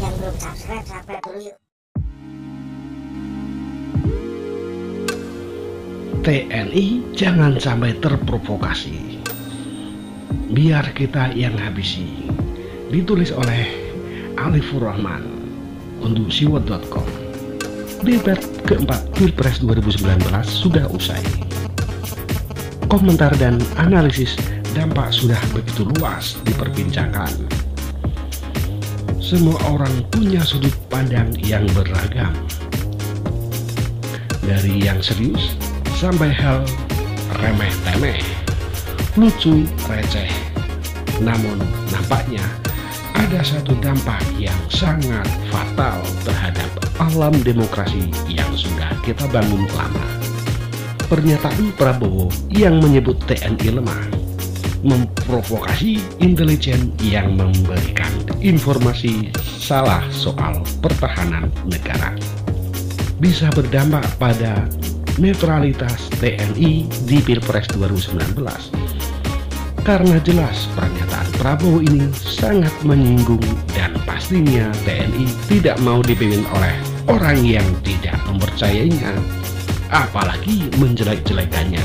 Yang belum subscribe dulu yuk. TNI jangan sampai terprovokasi, biar kita yang habisi. Ditulis oleh Alifur Rahman untuk siwot.com. Debat keempat Pilpres 2019 sudah usai. Komentar dan analisis dampak sudah begitu luas diperbincangkan. Semua orang punya sudut pandang yang beragam, dari yang serius sampai hal remeh-temeh, lucu, receh. Namun nampaknya ada satu dampak yang sangat fatal terhadap alam demokrasi yang sudah kita bangun lama. Pernyataan Prabowo yang menyebut TNI lemah memprovokasi intelijen yang memberikan informasi salah soal pertahanan negara. Bisa berdampak pada netralitas TNI di Pilpres 2019, karena jelas pernyataan Prabowo ini sangat menyinggung dan pastinya TNI tidak mau dipimpin oleh orang yang tidak mempercayainya, apalagi menjelek-jelekannya.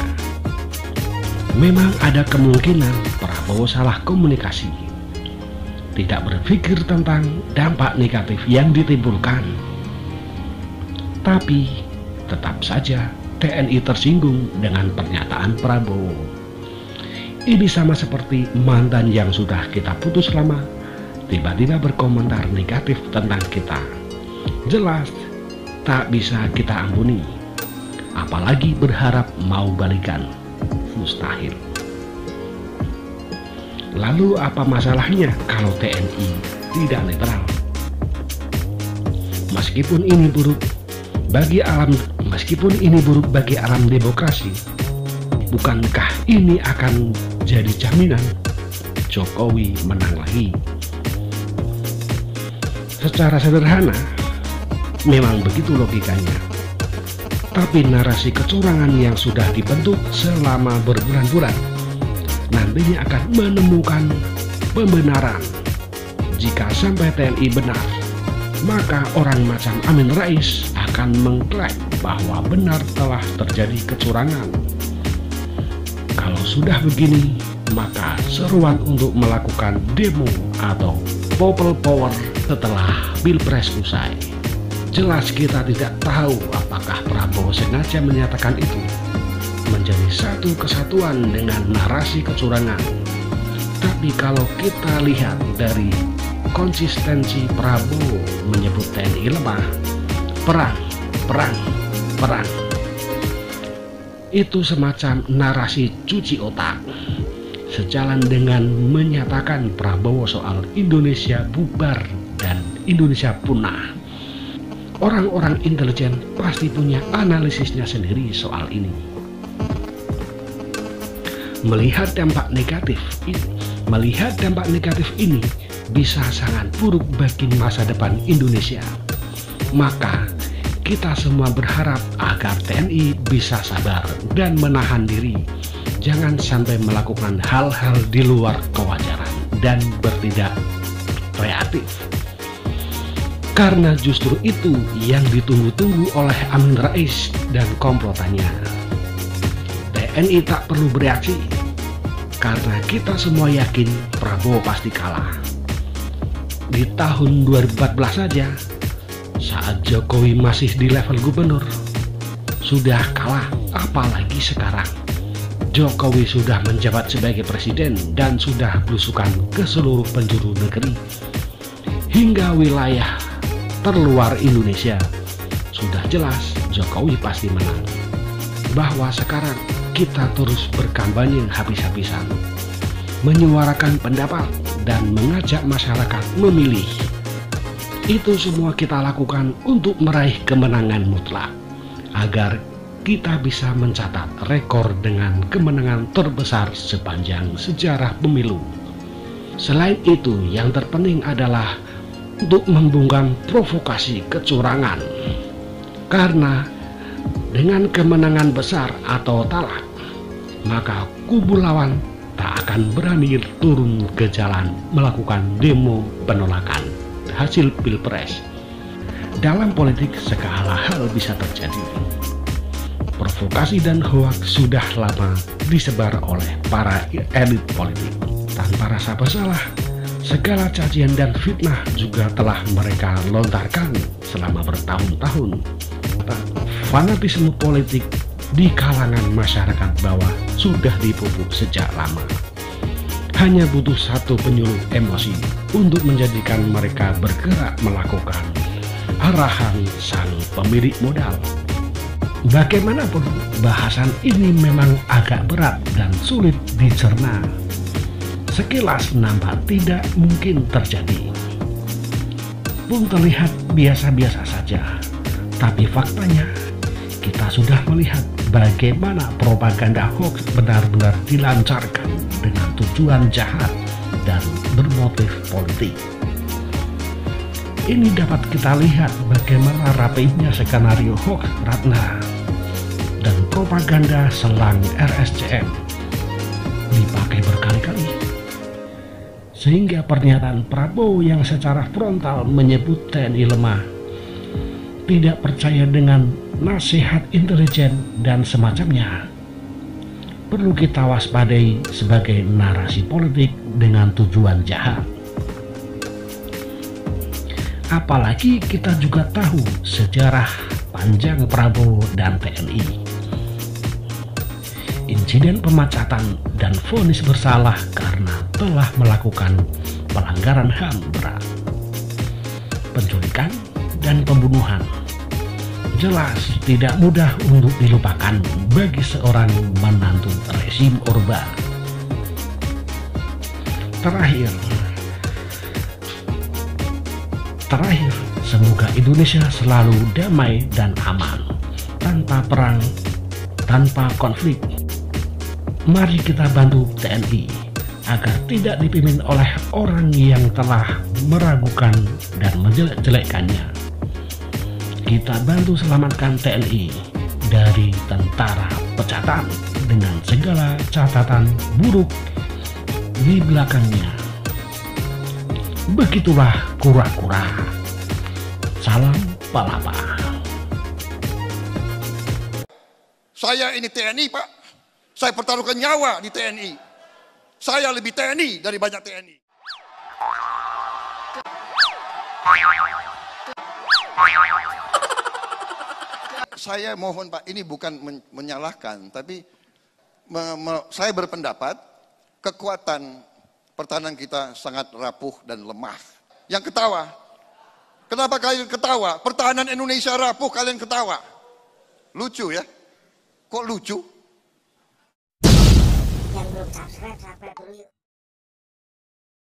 Memang ada kemungkinan Prabowo salah komunikasi, tidak berpikir tentang dampak negatif yang ditimbulkan, tapi tetap saja TNI tersinggung dengan pernyataan Prabowo. Ini sama seperti mantan yang sudah kita putus lama tiba-tiba berkomentar negatif tentang kita. Jelas tak bisa kita ampuni, apalagi berharap mau balikan. Mustahil. Lalu apa masalahnya kalau TNI tidak netral? Meskipun ini buruk bagi alam demokrasi, bukankah ini akan jadi jaminan Jokowi menang lagi? Secara sederhana memang begitu logikanya, tapi narasi kecurangan yang sudah dibentuk selama berbulan-bulan nantinya akan menemukan pembenaran. Jika sampai TNI benar, maka orang macam Amin Rais akan mengklaim bahwa benar telah terjadi kecurangan. Kalau sudah begini, maka seruan untuk melakukan demo atau people power setelah Pilpres usai. Jelas kita tidak tahu apakah Prabowo sengaja menyatakan itu menjadi satu kesatuan dengan narasi kecurangan. Tapi kalau kita lihat dari konsistensi Prabowo menyebut TNI lemah, perang, itu semacam narasi cuci otak, sejalan dengan menyatakan Prabowo soal Indonesia bubar dan Indonesia punah. Orang-orang intelijen pasti punya analisisnya sendiri soal ini. Melihat dampak negatif ini bisa sangat buruk bagi masa depan Indonesia. Maka kita semua berharap agar TNI bisa sabar dan menahan diri, jangan sampai melakukan hal-hal di luar kewajaran dan bertindak kreatif. Karena justru itu yang ditunggu-tunggu oleh Amin Rais dan komplotannya. TNI tak perlu bereaksi, karena kita semua yakin Prabowo pasti kalah. Di tahun 2014 saja, saat Jokowi masih di level gubernur, sudah kalah, apalagi sekarang. Jokowi sudah menjabat sebagai presiden dan sudah belusukan ke seluruh penjuru negeri, hingga wilayah terluar Indonesia. Sudah jelas Jokowi pasti menang. Bahwa sekarang kita terus berkampanye habis-habisan, menyuarakan pendapat dan mengajak masyarakat memilih. Itu semua kita lakukan untuk meraih kemenangan mutlak, agar kita bisa mencatat rekor dengan kemenangan terbesar sepanjang sejarah pemilu. Selain itu, yang terpenting adalah untuk membungkam provokasi kecurangan. Karena dengan kemenangan besar atau talak, maka kubu lawan tak akan berani turun ke jalan melakukan demo penolakan hasil pilpres. Dalam politik segala hal bisa terjadi. Provokasi dan hoaks sudah lama disebar oleh para elit politik. Tanpa rasa bersalah, segala cacian dan fitnah juga telah mereka lontarkan selama bertahun-tahun. Fanatisme politik di kalangan masyarakat bawah sudah dipupuk sejak lama. Hanya butuh satu penyuluh emosi untuk menjadikan mereka bergerak melakukan arahan sang pemilik modal. Bagaimanapun, bahasan ini memang agak berat dan sulit dicerna. Sekilas nampak tidak mungkin terjadi, pun terlihat biasa-biasa saja. Tapi faktanya, kita sudah melihat bagaimana propaganda hoax benar-benar dilancarkan dengan tujuan jahat dan bermotif politik. Ini dapat kita lihat bagaimana rapihnya skenario hoax Ratna dan propaganda selang RSCM dipakai berkali-kali. Sehingga pernyataan Prabowo yang secara frontal menyebut TNI lemah, tidak percaya dengan nasihat intelijen dan semacamnya, perlu kita waspadai sebagai narasi politik dengan tujuan jahat. Apalagi kita juga tahu sejarah panjang Prabowo dan TNI. Insiden pemecatan dan vonis bersalah karena telah melakukan pelanggaran HAM berat, penculikan dan pembunuhan. Jelas tidak mudah untuk dilupakan bagi seorang menantu rezim Orba. Terakhir, semoga Indonesia selalu damai dan aman, tanpa perang, tanpa konflik. Mari kita bantu TNI agar tidak dipimpin oleh orang yang telah meragukan dan menjelek-jelekkannya. Kita bantu selamatkan TNI dari tentara pecatan dengan segala catatan buruk di belakangnya. Begitulah kura-kura. Salam palapa. Saya ini TNI, Pak. Saya pertaruhkan nyawa di TNI. Saya lebih TNI dari banyak TNI. Saya mohon Pak, ini bukan menyalahkan, tapi saya berpendapat kekuatan pertahanan kita sangat rapuh dan lemah. Yang ketawa, kenapa kalian ketawa? Pertahanan Indonesia rapuh, kalian ketawa. Lucu ya? Kok lucu? Yang belum subscribe dulu yuk.